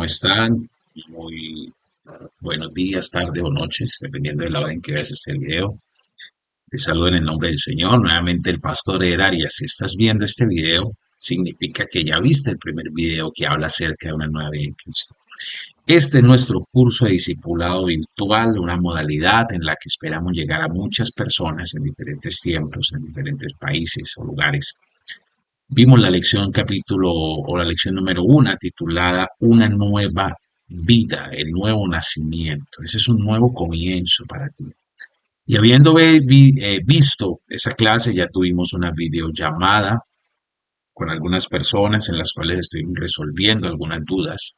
están? Muy buenos días, tarde o noches, dependiendo de la hora en que veas este video. Te saludo en el nombre del Señor, nuevamente el pastor Eder Arias. Si estás viendo este video, significa que ya viste el primer video que habla acerca de una nueva vida en Cristo. Este es nuestro curso de discipulado virtual, una modalidad en la que esperamos llegar a muchas personas en diferentes tiempos, en diferentes países o lugares. Vimos la lección capítulo o la lección número 1 titulada Una nueva vida, el nuevo nacimiento. Ese es un nuevo comienzo para ti. Y habiendo visto esa clase, ya tuvimos una videollamada con algunas personas en las cuales estuvimos resolviendo algunas dudas.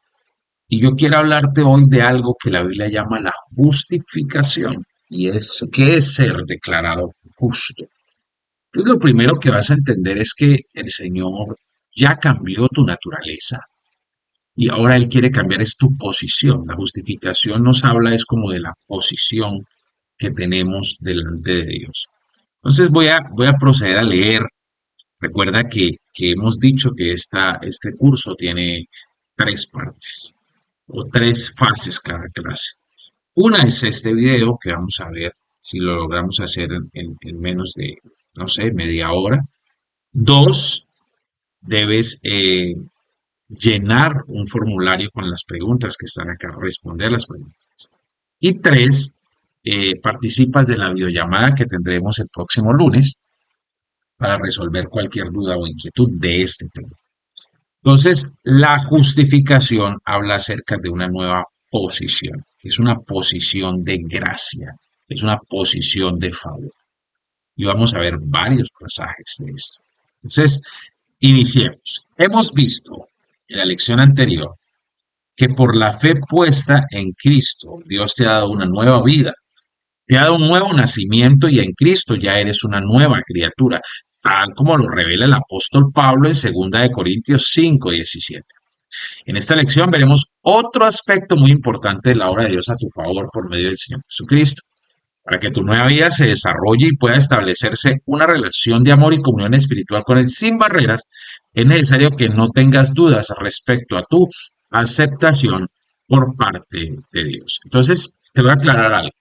Y yo quiero hablarte hoy de algo que la Biblia llama la justificación. Y es, ¿qué es ser declarado justo? Entonces, lo primero que vas a entender es que el Señor ya cambió tu naturaleza y ahora Él quiere cambiar es tu posición. La justificación nos habla es como de la posición que tenemos delante de Dios. Entonces voy a proceder a leer. Recuerda que hemos dicho que este curso tiene tres partes o tres fases cada clase. Una es este video que vamos a ver si lo logramos hacer en menos de, no sé, media hora. Dos, debes llenar un formulario con las preguntas que están acá, responder las preguntas. Y tres, participas de la videollamada que tendremos el próximo lunes para resolver cualquier duda o inquietud de este tema. Entonces, la justificación habla acerca de una nueva posición. Es una posición de gracia, es una posición de favor. Y vamos a ver varios pasajes de esto. Entonces, iniciemos. Hemos visto en la lección anterior que por la fe puesta en Cristo, Dios te ha dado una nueva vida, te ha dado un nuevo nacimiento y en Cristo ya eres una nueva criatura, tal como lo revela el apóstol Pablo en 2 de Corintios 5:17. En esta lección veremos otro aspecto muy importante de la obra de Dios a tu favor por medio del Señor Jesucristo. Para que tu nueva vida se desarrolle y pueda establecerse una relación de amor y comunión espiritual con Él sin barreras, es necesario que no tengas dudas respecto a tu aceptación por parte de Dios. Entonces, te voy a aclarar algo.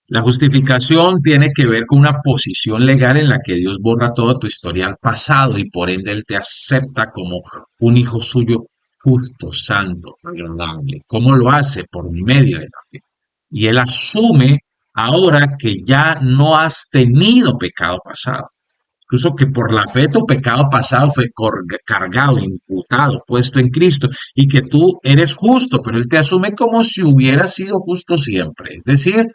La justificación tiene que ver con una posición legal en la que Dios borra todo tu historial pasado y por ende Él te acepta como un hijo suyo justo, santo, agradable. ¿Cómo lo hace? Por medio de la fe. Y Él asume ahora que ya no has tenido pecado pasado. Incluso que por la fe tu pecado pasado fue cargado, imputado, puesto en Cristo y que tú eres justo, pero Él te asume como si hubieras sido justo siempre. Es decir,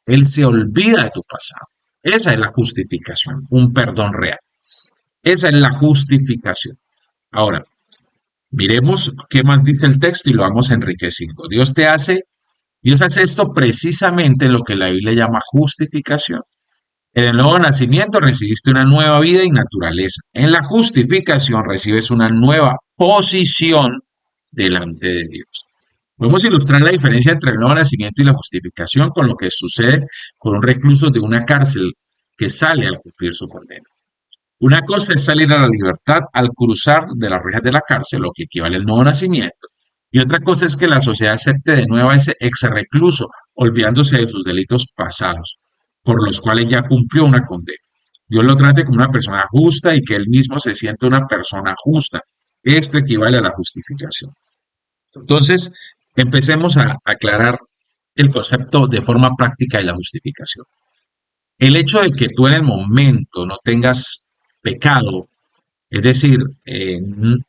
Él se olvida de tu pasado. Esa es la justificación, un perdón real. Esa es la justificación. Ahora, miremos qué más dice el texto y lo vamos enriqueciendo. Dios hace esto precisamente en lo que la Biblia llama justificación. En el nuevo nacimiento recibiste una nueva vida y naturaleza. En la justificación recibes una nueva posición delante de Dios. Podemos ilustrar la diferencia entre el nuevo nacimiento y la justificación con lo que sucede con un recluso de una cárcel que sale al cumplir su condena. Una cosa es salir a la libertad al cruzar de las rejas de la cárcel, lo que equivale al nuevo nacimiento. Y otra cosa es que la sociedad acepte de nuevo a ese ex recluso, olvidándose de sus delitos pasados, por los cuales ya cumplió una condena. Dios lo trate como una persona justa y que él mismo se siente una persona justa. Esto equivale a la justificación. Entonces, empecemos a aclarar el concepto de forma práctica de la justificación. El hecho de que tú en el momento no tengas pecado, es decir,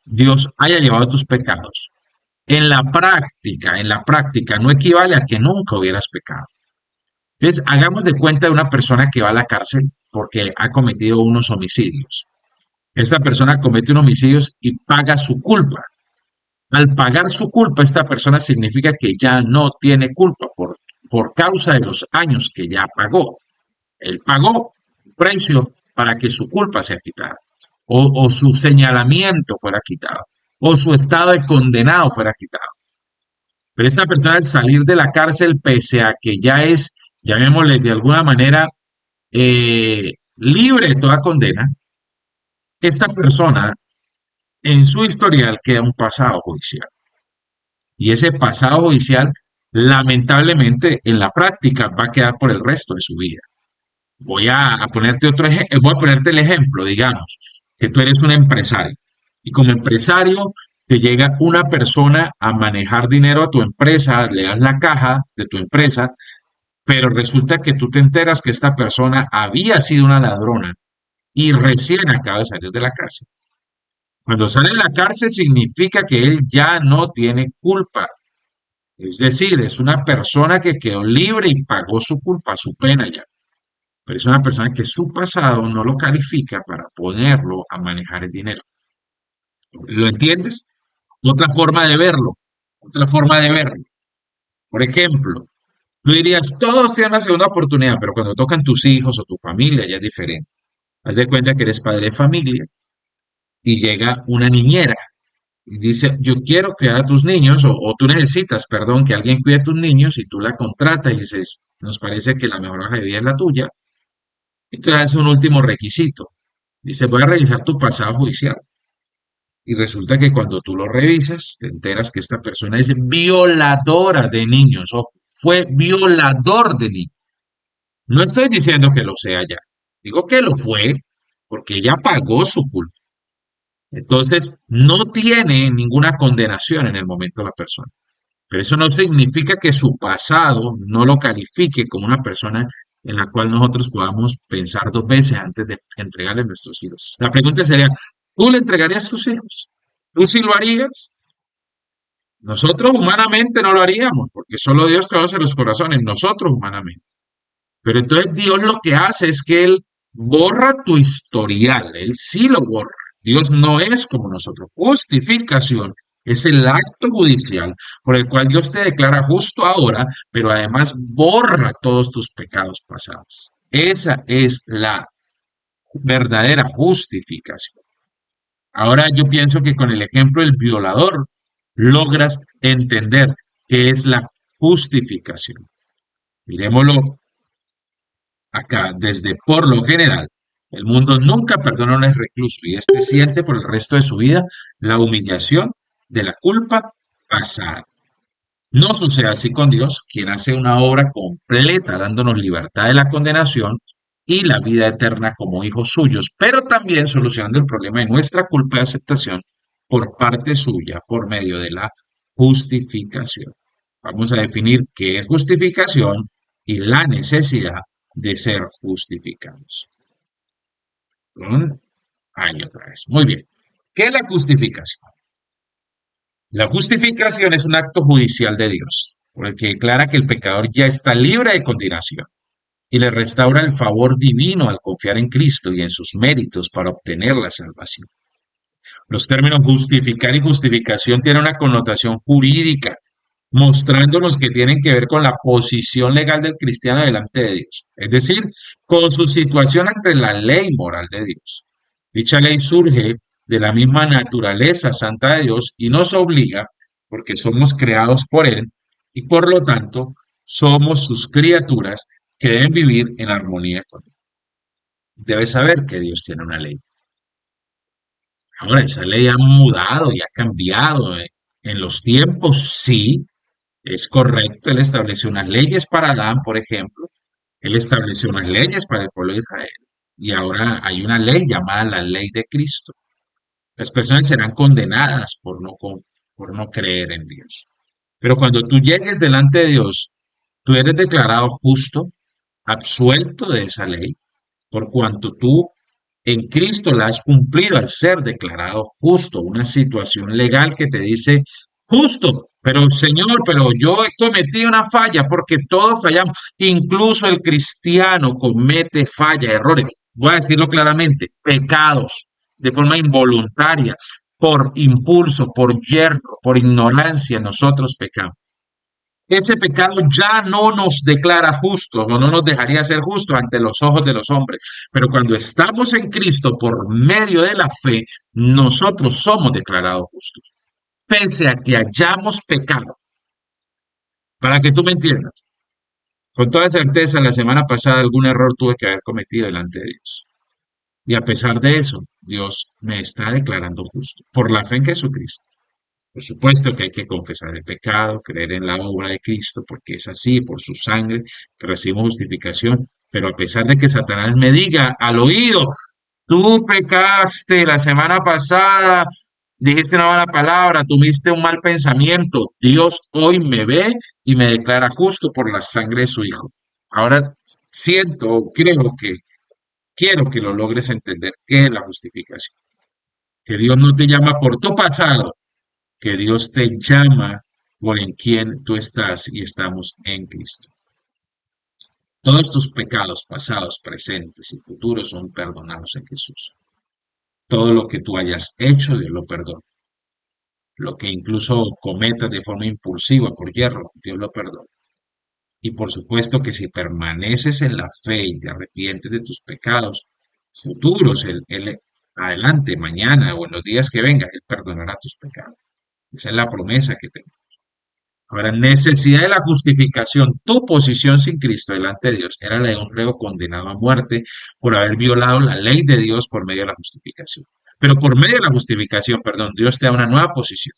Dios haya llevado tus pecados, en la práctica no equivale a que nunca hubieras pecado. Entonces, hagamos de cuenta de una persona que va a la cárcel porque ha cometido unos homicidios. Esta persona comete unos homicidios y paga su culpa. Al pagar su culpa, esta persona significa que ya no tiene culpa por causa de los años que ya pagó. Él pagó un precio para que su culpa sea quitada, o su señalamiento fuera quitado, o su estado de condenado fuera quitado. Pero esta persona al salir de la cárcel, pese a que ya es, llamémosle de alguna manera, libre de toda condena, esta persona en su historial queda un pasado judicial. Y ese pasado judicial, lamentablemente, en la práctica va a quedar por el resto de su vida. Voy a ponerte el ejemplo, digamos, que tú eres un empresario y como empresario te llega una persona a manejar dinero a tu empresa, le das la caja de tu empresa, pero resulta que tú te enteras que esta persona había sido una ladrona y recién acaba de salir de la cárcel. Cuando sale de la cárcel significa que él ya no tiene culpa. Es decir, es una persona que quedó libre y pagó su culpa, su pena ya. Pero es una persona que su pasado no lo califica para ponerlo a manejar el dinero. ¿Lo entiendes? Otra forma de verlo, otra forma de verlo. Por ejemplo, tú dirías, todos tienen una segunda oportunidad, pero cuando tocan tus hijos o tu familia ya es diferente. Haz de cuenta que eres padre de familia y llega una niñera y dice, yo quiero cuidar a tus niños, o tú necesitas, perdón, que alguien cuide a tus niños y tú la contratas y dices, nos parece que la mejor hoja de vida es la tuya. Entonces hace un último requisito. Dice, voy a revisar tu pasado judicial. Y resulta que cuando tú lo revisas, te enteras que esta persona es violadora de niños, o fue violador de niños. No estoy diciendo que lo sea ya, digo que lo fue porque ella pagó su culpa. Entonces, no tiene ninguna condenación en el momento la persona. Pero eso no significa que su pasado no lo califique como una persona en la cual nosotros podamos pensar dos veces antes de entregarle a nuestros hijos. La pregunta sería, ¿tú le entregarías a tus hijos? ¿Tú sí lo harías? Nosotros humanamente no lo haríamos, porque solo Dios conoce los corazones, nosotros humanamente. Pero entonces Dios lo que hace es que Él borra tu historial, Él sí lo borra. Dios no es como nosotros. Justificación es el acto judicial por el cual Dios te declara justo ahora, pero además borra todos tus pecados pasados. Esa es la verdadera justificación. Ahora yo pienso que con el ejemplo del violador logras entender qué es la justificación. Miremoslo acá, desde por lo general, el mundo nunca perdona a un recluso y éste siente por el resto de su vida la humillación de la culpa pasada. No sucede así con Dios, quien hace una obra completa dándonos libertad de la condenación y la vida eterna como hijos suyos, pero también solucionando el problema de nuestra culpa de aceptación por parte suya por medio de la justificación. Vamos a definir qué es justificación y la necesidad de ser justificados. Ahí otra vez. Muy bien. ¿Qué es la justificación? La justificación es un acto judicial de Dios, por el que declara que el pecador ya está libre de condenación y le restaura el favor divino al confiar en Cristo y en sus méritos para obtener la salvación. Los términos justificar y justificación tienen una connotación jurídica, mostrándonos que tienen que ver con la posición legal del cristiano delante de Dios, es decir, con su situación ante la ley moral de Dios. Dicha ley surge de la misma naturaleza santa de Dios y nos obliga, porque somos creados por Él y por lo tanto somos sus criaturas que deben vivir en armonía con Él. Debes saber que Dios tiene una ley. Ahora, esa ley ha mudado y ha cambiado en los tiempos, sí, es correcto. Él estableció unas leyes para Adán, por ejemplo. Él estableció unas leyes para el pueblo de Israel. Y ahora hay una ley llamada la ley de Cristo. Las personas serán condenadas por no creer en Dios. Pero cuando tú llegues delante de Dios, tú eres declarado justo, absuelto de esa ley, por cuanto tú en Cristo la has cumplido al ser declarado justo, una situación legal que te dice justo, pero Señor, pero yo he cometido una falla porque todos fallamos, incluso el cristiano comete falla, errores, voy a decirlo claramente, pecados de forma involuntaria, por impulso, por yerro, por ignorancia, nosotros pecamos. Ese pecado ya no nos declara justos o no nos dejaría ser justos ante los ojos de los hombres. Pero cuando estamos en Cristo por medio de la fe, nosotros somos declarados justos, pese a que hayamos pecado. Para que tú me entiendas, con toda certeza, la semana pasada algún error tuve que haber cometido delante de Dios. Y a pesar de eso, Dios me está declarando justo por la fe en Jesucristo. Por supuesto que hay que confesar el pecado, creer en la obra de Cristo, porque es así, por su sangre, que recibimos justificación. Pero a pesar de que Satanás me diga al oído, tú pecaste la semana pasada, dijiste una mala palabra, tuviste un mal pensamiento, Dios hoy me ve y me declara justo por la sangre de su Hijo. Ahora siento, quiero que lo logres entender, qué es la justificación. Que Dios no te llama por tu pasado, que Dios te llama por en quien tú estás y estamos en Cristo. Todos tus pecados pasados, presentes y futuros son perdonados en Jesús. Todo lo que tú hayas hecho, Dios lo perdona. Lo que incluso cometas de forma impulsiva por hierro, Dios lo perdona. Y por supuesto que si permaneces en la fe y te arrepientes de tus pecados futuros, adelante, mañana o en los días que vengan, Él perdonará tus pecados. Esa es la promesa que tengo. Ahora, necesidad de la justificación. Tu posición sin Cristo delante de Dios era la de un reo condenado a muerte por haber violado la ley de Dios por medio de la justificación. Pero por medio de la justificación, perdón, Dios te da una nueva posición.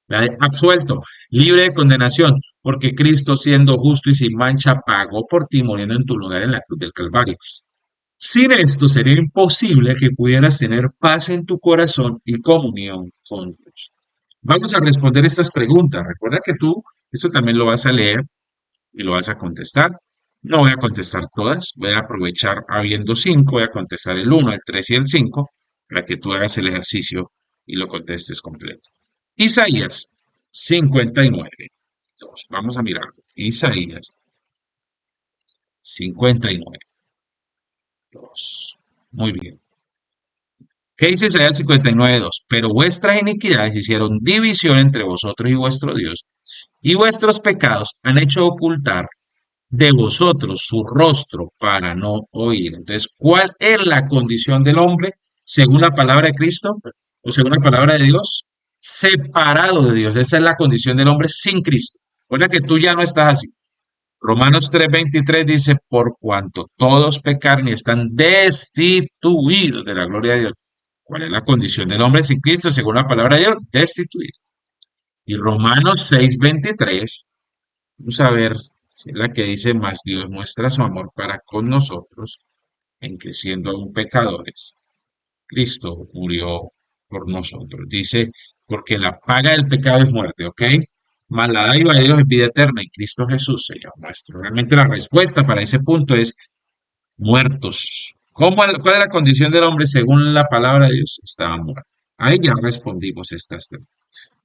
La de absuelto, libre de condenación, porque Cristo, siendo justo y sin mancha, pagó por ti muriendo en tu lugar en la cruz del Calvario. Sin esto sería imposible que pudieras tener paz en tu corazón y comunión con Dios. Vamos a responder estas preguntas. Recuerda que tú esto también lo vas a leer y lo vas a contestar. No voy a contestar todas, voy a aprovechar habiendo 5, voy a contestar el 1, el 3 y el 5 para que tú hagas el ejercicio y lo contestes completo. Isaías 59. Vamos a mirarlo. Isaías 59. Muy bien. ¿Qué dice Isaías 59:2? Pero vuestras iniquidades hicieron división entre vosotros y vuestro Dios, y vuestros pecados han hecho ocultar de vosotros su rostro para no oír. Entonces, ¿cuál es la condición del hombre según la palabra de Cristo o según la palabra de Dios? Separado de Dios. Esa es la condición del hombre sin Cristo. Recuerda que tú ya no estás así. Romanos 3:23 dice, por cuanto todos pecaron y están destituidos de la gloria de Dios. ¿Cuál es la condición del hombre sin Cristo según la palabra de Dios? Destituido. Y Romanos 6:23, vamos a ver si es la que dice, más Dios muestra su amor para con nosotros, en que siendo aún pecadores, Cristo murió por nosotros. Dice, porque la paga del pecado es muerte, ¿ok? Mas la dádiva de Dios es vida eterna en Cristo Jesús, Señor nuestro. Realmente la respuesta para ese punto es muertos. ¿Cuál es la condición del hombre según la palabra de Dios? Estaba muerto. Ahí ya respondimos estas tres.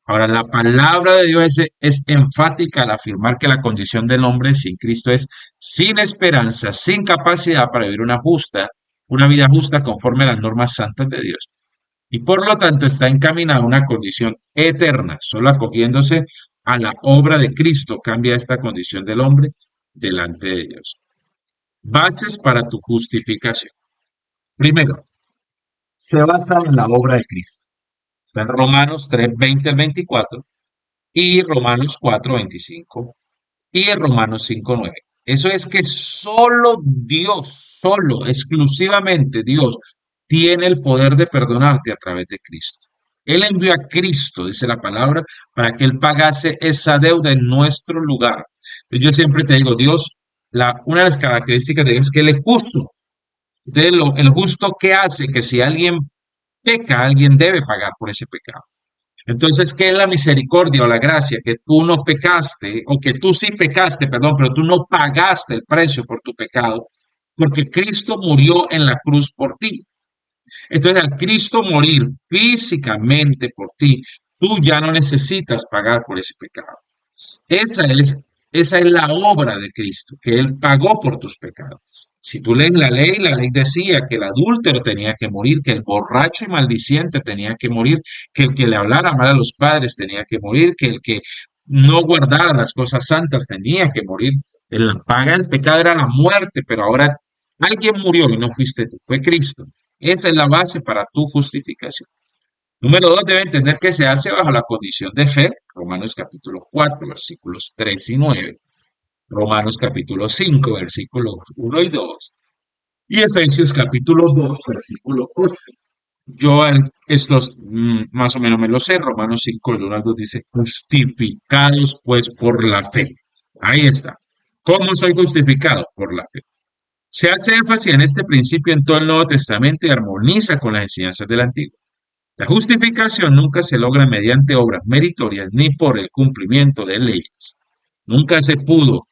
Ahora, la palabra de Dios es enfática al afirmar que la condición del hombre sin Cristo es sin esperanza, sin capacidad para vivir una vida justa conforme a las normas santas de Dios. Y por lo tanto está encaminada a una condición eterna. Solo acogiéndose a la obra de Cristo cambia esta condición del hombre delante de Dios. Bases para tu justificación. Primero, se basa en la obra de Cristo. Está en Romanos 3:20 al 24 y Romanos 4:25 y en Romanos 5:9. Eso es que solo Dios, solo, exclusivamente Dios, tiene el poder de perdonarte a través de Cristo. Él envió a Cristo, dice la palabra, para que Él pagase esa deuda en nuestro lugar. Entonces yo siempre te digo, Dios, una de las características de Dios es que Él es justo. Entonces, el justo que hace que si alguien peca, alguien debe pagar por ese pecado. Entonces, ¿qué es la misericordia o la gracia? Que tú no pecaste, o que tú sí pecaste, perdón, pero tú no pagaste el precio por tu pecado, porque Cristo murió en la cruz por ti. Entonces, al Cristo morir físicamente por ti, tú ya no necesitas pagar por ese pecado. Esa es, esa es la obra de Cristo, que Él pagó por tus pecados. Si tú lees la ley decía que el adúltero tenía que morir, que el borracho y maldiciente tenía que morir, que el que le hablara mal a los padres tenía que morir, que el que no guardara las cosas santas tenía que morir. La paga del pecado era la muerte, pero ahora alguien murió y no fuiste tú, fue Cristo. Esa es la base para tu justificación. Número 2, debe entender que se hace bajo la condición de fe, Romanos capítulo 4, versículos 3 y 9, Romanos capítulo 5, versículos 1 y 2, y Efesios capítulo 2, versículo 8. Estos más o menos me los sé. Romanos 5, el 1 al 2 dice, justificados pues por la fe. Ahí está. ¿Cómo soy justificado? Por la fe. Se hace énfasis en este principio en todo el Nuevo Testamento y armoniza con las enseñanzas del Antiguo. La justificación nunca se logra mediante obras meritorias ni por el cumplimiento de leyes. Nunca se pudo.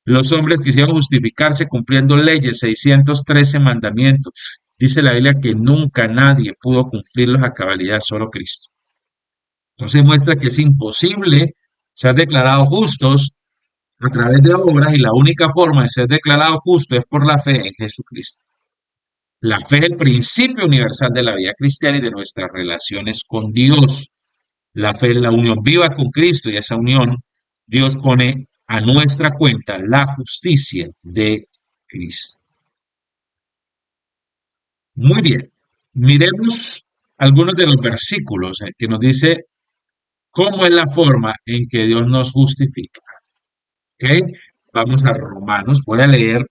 Los hombres quisieron justificarse cumpliendo leyes, 613 mandamientos. Dice la Biblia que nunca nadie pudo cumplirlos a cabalidad, solo Cristo. Entonces muestra que es imposible ser declarados justos a través de obras y la única forma de ser declarado justo es por la fe en Jesucristo. La fe es el principio universal de la vida cristiana y de nuestras relaciones con Dios. La fe es la unión viva con Cristo y esa unión Dios pone a nuestra cuenta la justicia de Cristo. Muy bien, miremos algunos de los versículos que nos dice cómo es la forma en que Dios nos justifica. ¿Ok? Vamos a Romanos, voy a leer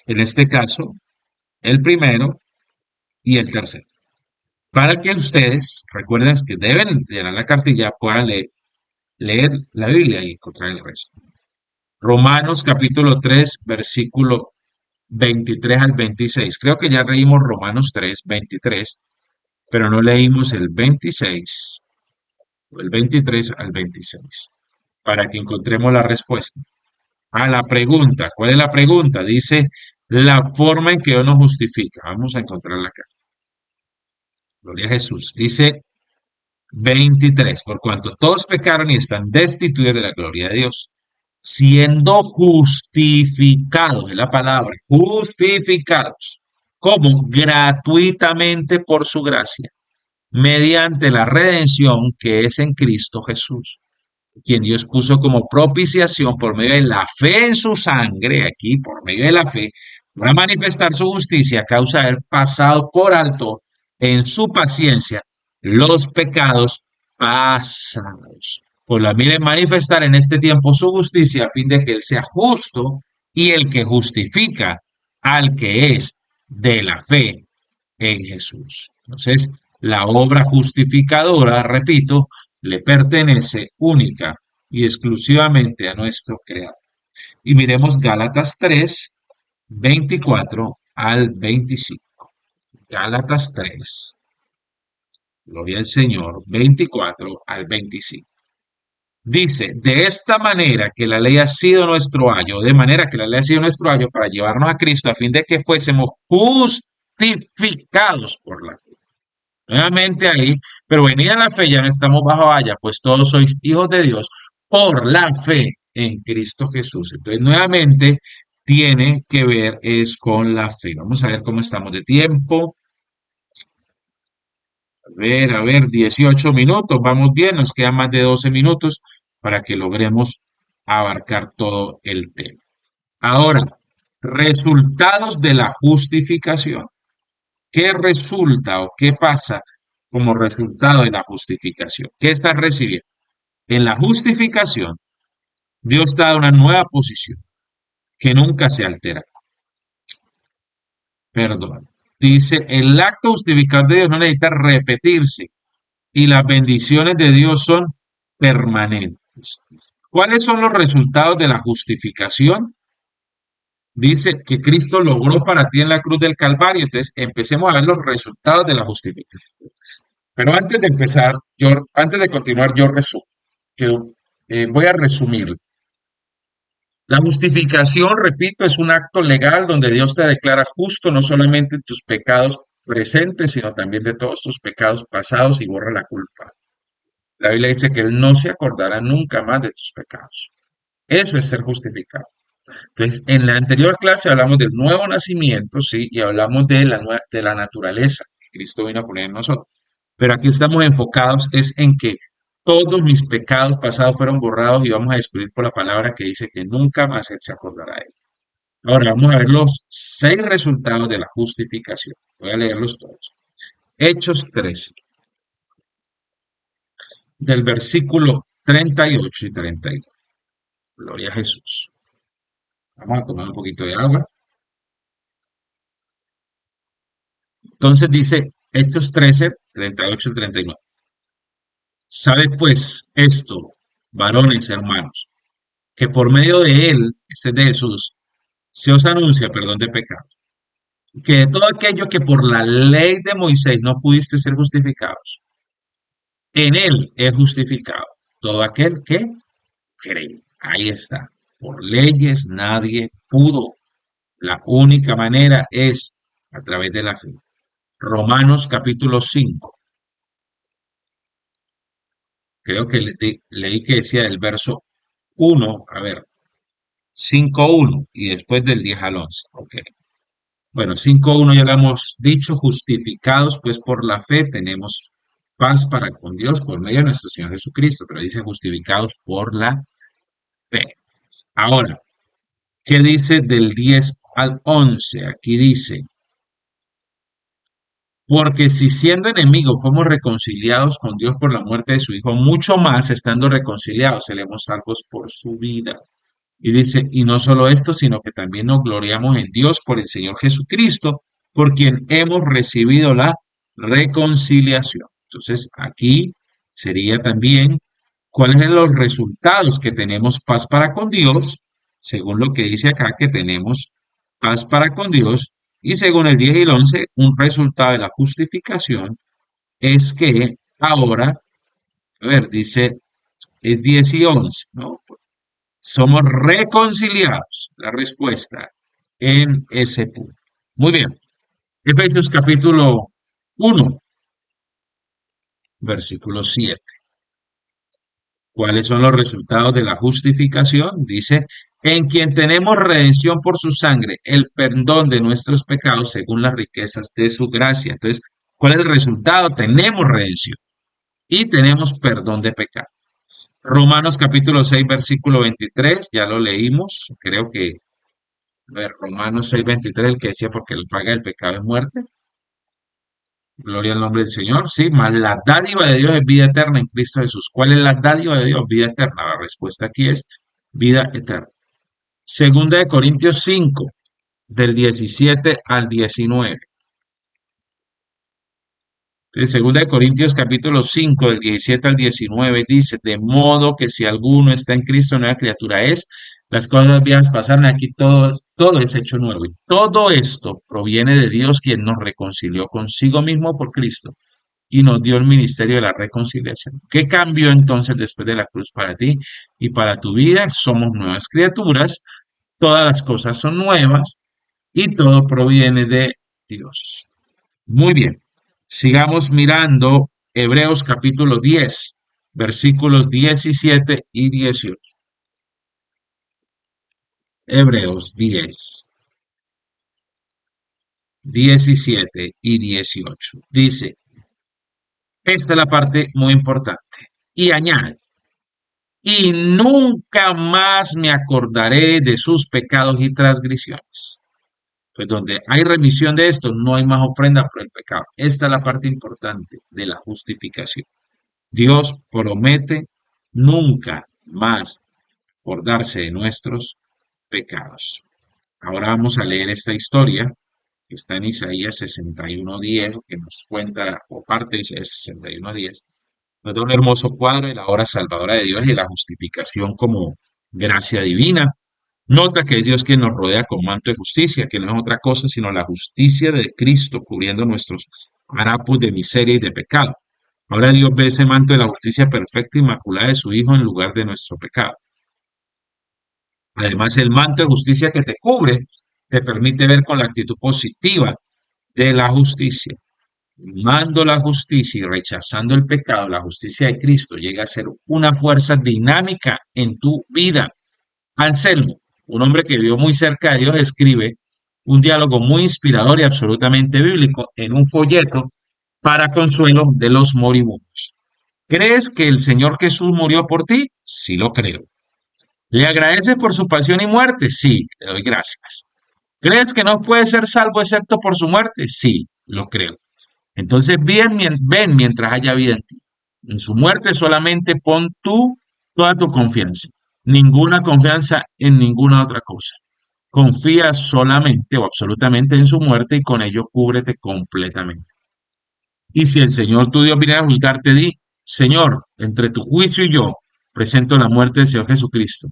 en este caso el primero y el tercero. Para que ustedes, recuerden que deben llenar la cartilla, puedan leer la Biblia y encontrar el resto. Romanos capítulo 3, versículo 23 al 26. Creo que ya leímos Romanos 3, 23, pero no leímos el 26, o el 23 al 26, para que encontremos la respuesta a la pregunta. ¿Cuál es la pregunta? Dice la forma en que Dios nos justifica. Vamos a encontrarla acá. Gloria a Jesús. Dice 23, por cuanto todos pecaron y están destituidos de la gloria de Dios, siendo justificados, es la palabra, justificados, como gratuitamente por su gracia, mediante la redención que es en Cristo Jesús, quien Dios puso como propiciación por medio de la fe en su sangre, aquí por medio de la fe, para manifestar su justicia a causa de haber pasado por alto en su paciencia los pecados pasados. Por la mira de manifestar en este tiempo su justicia a fin de que Él sea justo y el que justifica al que es de la fe en Jesús. Entonces, la obra justificadora, repito, le pertenece única y exclusivamente a nuestro Creador. Y miremos Gálatas 3, 24 al 25. Gálatas 3, gloria al Señor, 24 al 25. Dice, de esta manera que la ley ha sido nuestro ayo, de manera que la ley ha sido nuestro ayo para llevarnos a Cristo a fin de que fuésemos justificados por la fe. Nuevamente ahí, pero venida la fe ya no estamos bajo haya, pues todos sois hijos de Dios por la fe en Cristo Jesús. Entonces, nuevamente tiene que ver es con la fe. Vamos a ver cómo estamos de tiempo. A ver, 18 minutos, vamos bien, nos quedan más de 12 minutos para que logremos abarcar todo el tema. Ahora, resultados de la justificación. ¿Qué resulta o qué pasa como resultado de la justificación? ¿Qué estás recibiendo? En la justificación, Dios te da una nueva posición que nunca se altera. Perdón. Dice, el acto justificador de Dios no necesita repetirse y las bendiciones de Dios son permanentes. ¿Cuáles son los resultados de la justificación? Dice que Cristo logró para ti en la cruz del Calvario. Entonces, empecemos a ver los resultados de la justificación. Pero antes de empezar, antes de continuar, yo resumo. Que, voy a resumir. La justificación, repito, es un acto legal donde Dios te declara justo no solamente en tus pecados presentes, sino también de todos tus pecados pasados y borra la culpa. La Biblia dice que Él no se acordará nunca más de tus pecados. Eso es ser justificado. Entonces, en la anterior clase hablamos del nuevo nacimiento, sí, y hablamos de la naturaleza que Cristo vino a poner en nosotros. Pero aquí estamos enfocados es en que todos mis pecados pasados fueron borrados y vamos a descubrir por la palabra que dice que nunca más Él se acordará de él. Ahora vamos a ver los 6 resultados de la justificación. Voy a leerlos todos. Hechos 13, del versículo 38 y 32. Gloria a Jesús. Vamos a tomar un poquito de agua. Entonces dice, Hechos 13, 38 y 39. Sabe pues esto, varones hermanos, que por medio de él, este es de Jesús, se os anuncia perdón de pecados, que de todo aquello que por la ley de Moisés no pudiste ser justificados, en él es justificado todo aquel que cree. Ahí está. Por leyes nadie pudo. La única manera es a través de la fe. Romanos capítulo 5. Creo que leí que decía del verso 1, a ver, 5:1 y después del 10 al 11. Ok. Bueno, 5:1 ya lo hemos dicho, justificados pues por la fe tenemos paz para con Dios por medio de nuestro Señor Jesucristo, pero dice justificados por la fe. Ahora, ¿qué dice del 10 al 11? Aquí dice, porque si siendo enemigos fuimos reconciliados con Dios por la muerte de su Hijo, mucho más estando reconciliados seremos salvos por su vida. Y dice, y no solo esto, sino que también nos gloriamos en Dios por el Señor Jesucristo, por quien hemos recibido la reconciliación. Entonces, aquí sería también cuáles son los resultados que tenemos paz para con Dios, según lo que dice acá, que tenemos paz para con Dios, y según el 10 y el 11, un resultado de la justificación es que ahora, a ver, dice, es 10 y 11, ¿no? Somos reconciliados. La respuesta en ese punto. Muy bien. Efesios capítulo 1, versículo 7. ¿Cuáles son los resultados de la justificación? Dice, en quien tenemos redención por su sangre, el perdón de nuestros pecados según las riquezas de su gracia. Entonces, ¿cuál es el resultado? Tenemos redención y tenemos perdón de pecados. Romanos capítulo 6, versículo 23, ya lo leímos, creo que Romanos 6:23, el que decía, porque el paga del pecado es muerte. Gloria al nombre del Señor. Sí, más la dádiva de Dios es vida eterna en Cristo Jesús. ¿Cuál es la dádiva de Dios? Vida eterna. La respuesta aquí es vida eterna. Segunda de Corintios 5, del 17 al 19. Entonces, segunda de Corintios capítulo 5, del 17 al 19, dice, de modo que si alguno está en Cristo, nueva criatura es, las cosas viejas pasaron, aquí todo es hecho nuevo. Y todo esto proviene de Dios, quien nos reconcilió consigo mismo por Cristo y nos dio el ministerio de la reconciliación. ¿Qué cambió entonces después de la cruz para ti y para tu vida? Somos nuevas criaturas, todas las cosas son nuevas y todo proviene de Dios. Muy bien. Sigamos mirando Hebreos capítulo 10, versículos 17 y 18. Hebreos 10, 17 y 18. Dice, esta es la parte muy importante. Y añade, y nunca más me acordaré de sus pecados y transgresiones. Pues donde hay remisión de esto, no hay más ofrenda por el pecado. Esta es la parte importante de la justificación. Dios promete nunca más acordarse de nuestros pecados. Ahora vamos a leer esta historia que está en Isaías 61:10, que nos cuenta, o parte de Isaías 61:10, nos da un hermoso cuadro de la obra salvadora de Dios y la justificación como gracia divina. Nota que es Dios quien nos rodea con manto de justicia, que no es otra cosa sino la justicia de Cristo cubriendo nuestros harapos de miseria y de pecado. Ahora Dios ve ese manto de la justicia perfecta e inmaculada de su Hijo en lugar de nuestro pecado. Además, el manto de justicia que te cubre te permite ver con la actitud positiva de la justicia. Amando la justicia y rechazando el pecado, la justicia de Cristo llega a ser una fuerza dinámica en tu vida. Anselmo, un hombre que vivió muy cerca de Dios, escribe un diálogo muy inspirador y absolutamente bíblico en un folleto para consuelo de los moribundos. ¿Crees que el Señor Jesús murió por ti? Sí, lo creo. ¿Le agradeces por su pasión y muerte? Sí, le doy gracias. ¿Crees que no puede ser salvo excepto por su muerte? Sí, lo creo. Entonces ven mientras haya vida en ti. En su muerte solamente pon toda tu confianza. Ninguna confianza en ninguna otra cosa. Confía solamente o absolutamente en su muerte y con ello cúbrete completamente. Y si el Señor tu Dios viniera a juzgarte, di, Señor, entre tu juicio y yo, presento la muerte del Señor Jesucristo.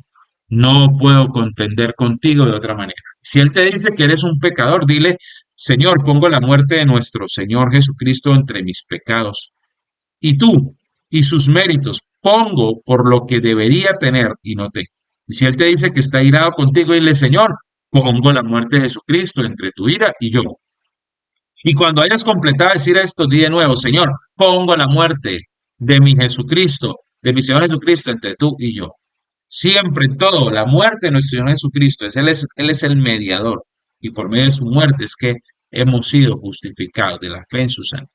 No puedo contender contigo de otra manera. Si Él te dice que eres un pecador, dile, Señor, pongo la muerte de nuestro Señor Jesucristo entre mis pecados. Y tú, y sus méritos, pongo por lo que debería tener y no tengo. Y si Él te dice que está irado contigo, dile, Señor, pongo la muerte de Jesucristo entre tu ira y yo. Y cuando hayas completado decir esto, di de nuevo, Señor, pongo la muerte de mi Jesucristo, de mi Señor Jesucristo entre tú y yo. Siempre en todo, la muerte de nuestro Señor Jesucristo, Él es el mediador. Y por medio de su muerte es que hemos sido justificados de la fe en su sangre.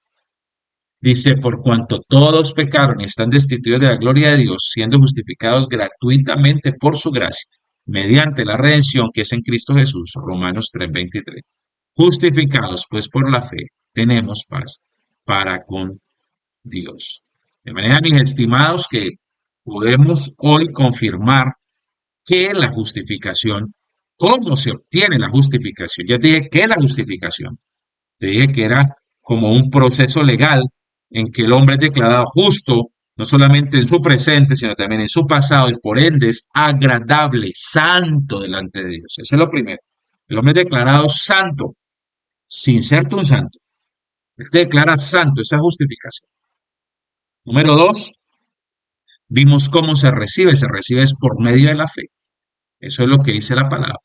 Dice, por cuanto todos pecaron y están destituidos de la gloria de Dios, siendo justificados gratuitamente por su gracia, mediante la redención que es en Cristo Jesús. Romanos 3:23. Justificados pues por la fe, tenemos paz para con Dios. De manera, mis estimados, que podemos hoy confirmar que la justificación, ¿cómo se obtiene la justificación? Ya te dije que la justificación, te dije que era como un proceso legal en que el hombre es declarado justo, no solamente en su presente, sino también en su pasado, y por ende es agradable, santo delante de Dios. Eso es lo primero. El hombre es declarado santo, sin ser tú un santo. Él te declara santo, esa justificación. Número dos, vimos cómo se recibe es por medio de la fe. Eso es lo que dice la palabra.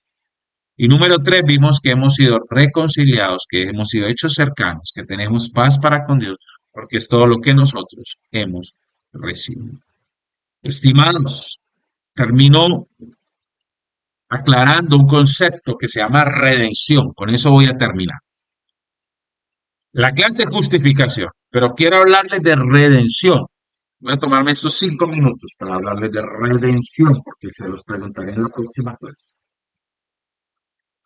Y número tres, vimos que hemos sido reconciliados, que hemos sido hechos cercanos, que tenemos paz para con Dios, porque es todo lo que nosotros hemos recibido. Estimados, termino aclarando un concepto que se llama redención. Con eso voy a terminar. La clase es justificación, pero quiero hablarles de redención. Voy a tomarme estos 5 minutos para hablarles de redención, porque se los preguntaré en la próxima clase.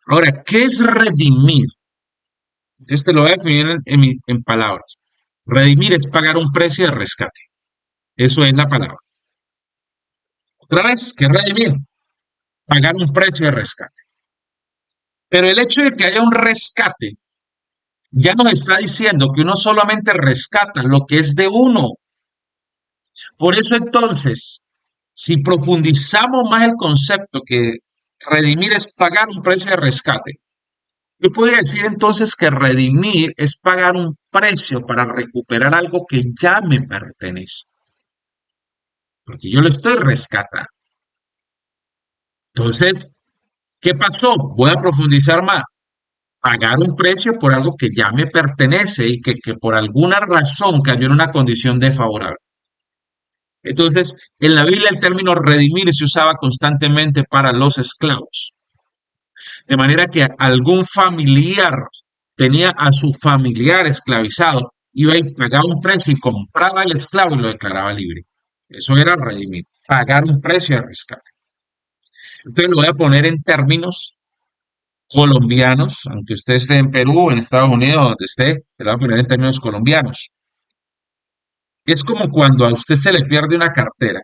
Ahora, ¿qué es redimir? Entonces te lo voy a definir en palabras. Redimir es pagar un precio de rescate. Eso es la palabra. Otra vez, ¿qué es redimir? Pagar un precio de rescate. Pero el hecho de que haya un rescate ya nos está diciendo que uno solamente rescata lo que es de uno. Por eso entonces, si profundizamos más el concepto que redimir es pagar un precio de rescate, yo podría decir entonces que redimir es pagar un precio para recuperar algo que ya me pertenece, porque yo lo estoy rescatando. Entonces, ¿qué pasó? Voy a profundizar más. Pagar un precio por algo que ya me pertenece y que por alguna razón cayó en una condición desfavorable. Entonces, en la Biblia el término redimir se usaba constantemente para los esclavos. De manera que algún familiar tenía a su familiar esclavizado, iba y pagaba un precio y compraba el esclavo y lo declaraba libre. Eso era redimir, pagar un precio de rescate. Entonces lo voy a poner en términos colombianos, aunque usted esté en Perú, en Estados Unidos, donde esté, se lo voy a poner en términos colombianos. Es como cuando a usted se le pierde una cartera,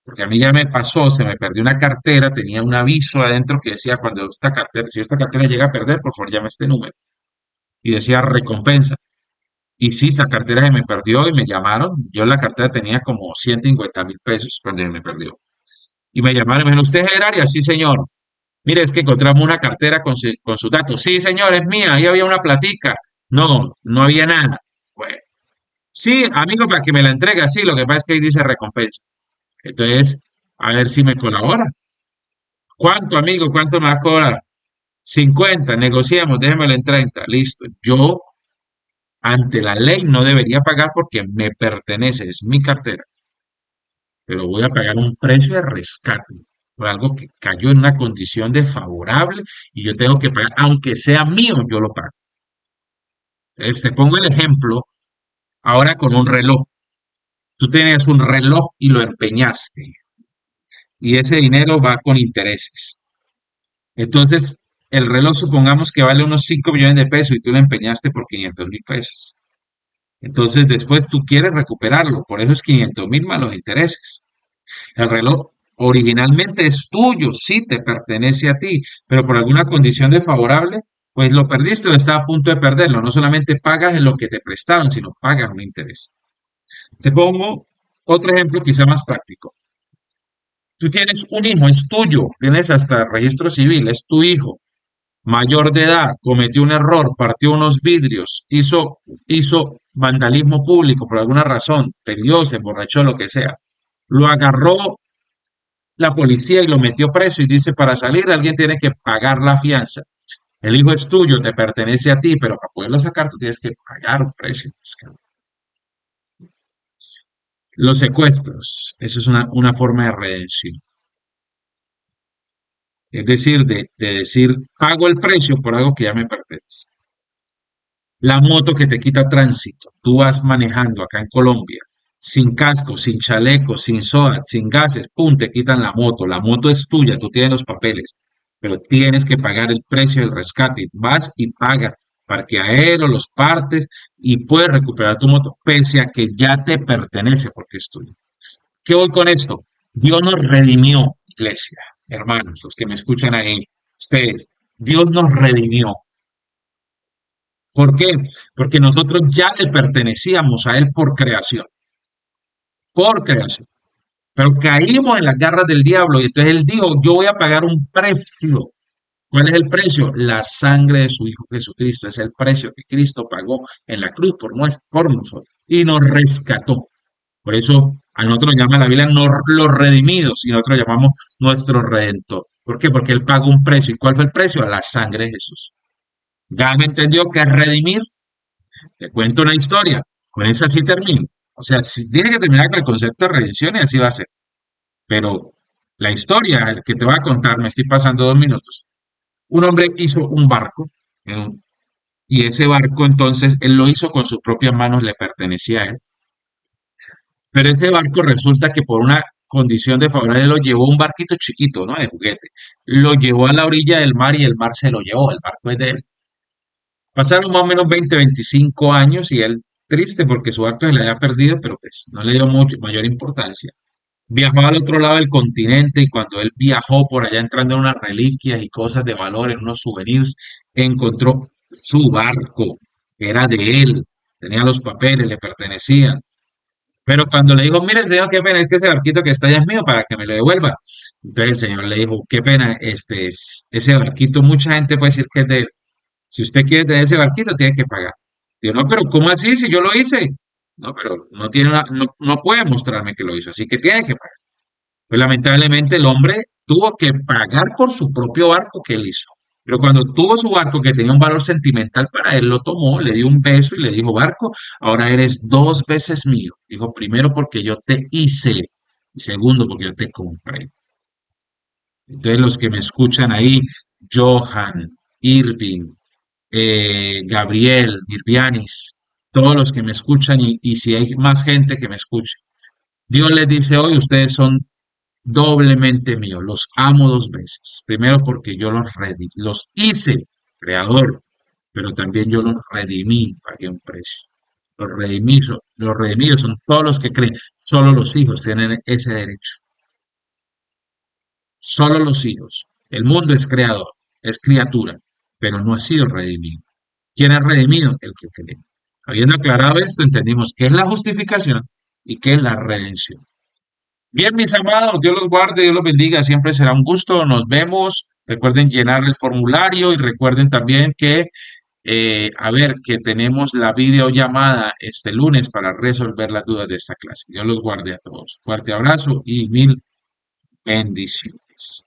porque a mí ya me pasó, se me perdió una cartera, tenía un aviso adentro que decía, cuando esta cartera, si esta cartera llega a perder, por favor llame a este número. Y decía recompensa. Y sí, esa cartera se me perdió y me llamaron. Yo en la cartera tenía como 150.000 pesos cuando se me perdió. Y me llamaron y me dijeron, ¿usted es Eraria? Sí, señor. Mire, es que encontramos una cartera con sus datos. Sí, señor, es mía. Ahí había una platica. No, no había nada. Bueno, sí, amigo, para que me la entregue. Sí, lo que pasa es que ahí dice recompensa. Entonces, a ver si me colabora. ¿Cuánto, amigo? ¿Cuánto me va a cobrar? 50, negociamos, déjemelo en 30. Listo. Yo, ante la ley, no debería pagar porque me pertenece, es mi cartera. Pero voy a pagar un precio de rescate por algo que cayó en una condición desfavorable y yo tengo que pagar, aunque sea mío, yo lo pago. Entonces, te pongo el ejemplo ahora con un reloj. Tú tienes un reloj y lo empeñaste y ese dinero va con intereses. Entonces, el reloj supongamos que vale unos 5 millones de pesos y tú lo empeñaste por 500.000 pesos. Entonces, después tú quieres recuperarlo, por eso es 500.000 más los intereses. El reloj originalmente es tuyo, sí te pertenece a ti, pero por alguna condición desfavorable Pues lo perdiste o estás a punto de perderlo. No solamente pagas en lo que te prestaron, sino pagas un interés. Te pongo otro ejemplo quizá más práctico. Tú tienes un hijo, es tuyo, tienes hasta registro civil, es tu hijo, mayor de edad, cometió un error, partió unos vidrios, hizo vandalismo público por alguna razón, peleó, se emborrachó, lo que sea. Lo agarró la policía y lo metió preso y dice, para salir alguien tiene que pagar la fianza. El hijo es tuyo, te pertenece a ti, pero para poderlo sacar tú tienes que pagar un precio. Los secuestros, esa es una forma de redención. Es decir, de decir, pago el precio por algo que ya me pertenece. La moto que te quita tránsito, tú vas manejando acá en Colombia, sin casco, sin chaleco, sin SOAT, sin gases, pum, te quitan la moto es tuya, tú tienes los papeles, pero tienes que pagar el precio del rescate, vas y pagas parque aéreo, los partes y puedes recuperar tu moto, pese a que ya te pertenece porque es tuyo. ¿Qué voy con esto? Dios nos redimió, iglesia, hermanos, los que me escuchan ahí, ustedes, Dios nos redimió. ¿Por qué? Porque nosotros ya le pertenecíamos a Él por creación. Pero caímos en las garras del diablo y entonces Él dijo, yo voy a pagar un precio. ¿Cuál es el precio? La sangre de su Hijo Jesucristo. Es el precio que Cristo pagó en la cruz por nosotros y nos rescató. Por eso a nosotros nos llama la Biblia los redimidos y nosotros llamamos nuestro redentor. ¿Por qué? Porque Él pagó un precio. ¿Y cuál fue el precio? La sangre de Jesús. ¿Ya me entendió que es redimir? Te cuento una historia, con esa sí termino. O sea, si tiene que terminar con el concepto de redención y así va a ser. Pero la historia que te voy a contar, me estoy pasando 2 minutos. Un hombre hizo un barco y ese barco entonces él lo hizo con sus propias manos, le pertenecía a él. Pero ese barco resulta que por una condición de favor él lo llevó un barquito chiquito, ¿no? De juguete. Lo llevó a la orilla del mar y el mar se lo llevó, el barco es de él. Pasaron más o menos 20, 25 años y él triste porque su acto se le había perdido, pero pues no le dio mayor importancia. Viajó al otro lado del continente y cuando él viajó por allá entrando en unas reliquias y cosas de valor, en unos souvenirs, encontró su barco, que era de él, tenía los papeles, le pertenecían. Pero cuando le dijo, mire señor, qué pena, es que ese barquito que está allá es mío para que me lo devuelva. Entonces el señor le dijo, qué pena, ese barquito, mucha gente puede decir que es de él. Si usted quiere tener ese barquito, tiene que pagar. Digo, no, pero ¿cómo así si yo lo hice? No, pero no tiene no puede mostrarme que lo hizo, así que tiene que pagar. Pues lamentablemente el hombre tuvo que pagar por su propio barco que él hizo. Pero cuando tuvo su barco que tenía un valor sentimental para él, lo tomó, le dio un beso y le dijo, barco, ahora eres 2 veces mío. Dijo, primero porque yo te hice y segundo porque yo te compré. Entonces los que me escuchan ahí, Johan, Irving, Gabriel, Virvianis, todos los que me escuchan y si hay más gente que me escuche. Dios les dice hoy, ustedes son doblemente míos, los amo 2 veces. Primero porque yo los hice, creador, pero también yo los redimí, pagué un precio. Los redimidos son todos los que creen, solo los hijos tienen ese derecho, solo los hijos. El mundo es creador, es criatura, pero no ha sido redimido. ¿Quién es redimido? El que cree. Habiendo aclarado esto, entendimos qué es la justificación y qué es la redención. Bien, mis amados, Dios los guarde, Dios los bendiga, siempre será un gusto, nos vemos. Recuerden llenar el formulario y recuerden también que, a ver, que tenemos la videollamada este lunes para resolver las dudas de esta clase. Dios los guarde a todos. Fuerte abrazo y mil bendiciones.